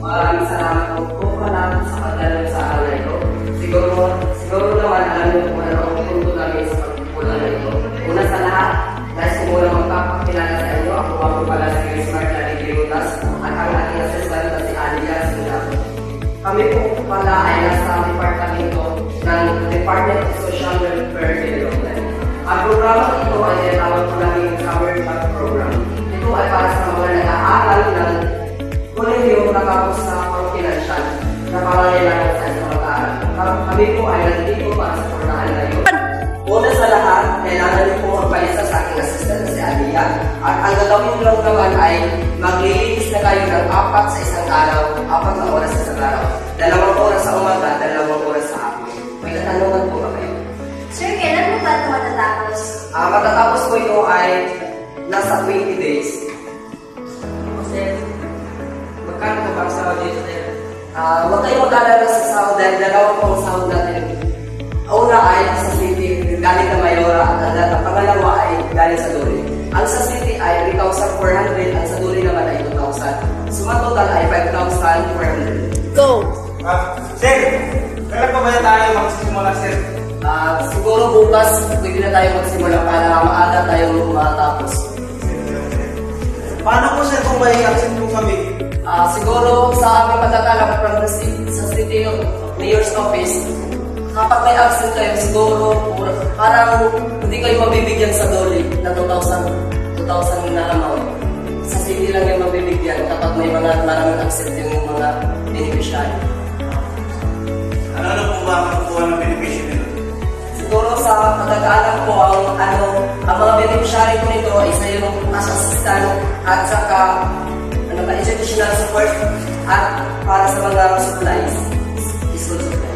Maraming salamat po pala sa pagdalaw sa araw na ito. Siguro naman alam niyo kung ano ang punto namin sa pagpupula na ito. Una sa lahat, nais ko muna magpapakilala sa inyo. Ako nga po pala si Smart na Ligirutas at ang ating assistant na si Alia Sula. Kami po pala ay nasa departamento ng Department of Social Welfare Development. Ang programa ito ay tinatawag po namin Summer Job Program. Ito ay para sa mga nag-aaral ng kolehiyo natapos sa pang-financial na pangangailangan sa isang mag-aaral. Kami po ay nandito para sa portahan na yun. Una sa lahat, kailangan niyo po magpaisa sa aking assistant na si Alia. At ang gagawin lang naman ay maglilinis na kayo ng 4 sa isang araw, 4 na oras sa isang araw. 2 oras sa umaga, 2 oras sa hapon. May katanungan po ba kayo? Sir, kailan mo ba ito matatapos? Matatapos po ito ay nasa 20 days. Sir, magkano po ba ang sahod dito, sir? Huwag kayong mag-alala sa sahod dahil 2 pong sahod natin. Una ay sa city, galing na Mayora at ang pangalawa ay galing sa Duri. Ang sa city ay 3,400, ang sa Duri naman ay 2,000. Suma total ay 5,400. Go! Sir, kailan pa ba tayo magsisimula, sir? Siguro bukas, pwede na tayo magsimula para maaga tayong matapos. Paano po, sir, kung may absent po kami? Siguro sa aming pagkakalam sa city mayor's office, kapag may absent kayo, siguro parang hindi kayo mabibigyan sa dole na 2,000 na amount. Sa city lang yung mabibigyan kapag may mga maraming absent yung mga beneficiary. Ano po ba ang makukuha ng beneficio nito? Siguro sa pagkakaalam ko, ang mga beneficiary ko nito ay sa yung cash assistant at saka educational support at para sa mga supplies, school supplies.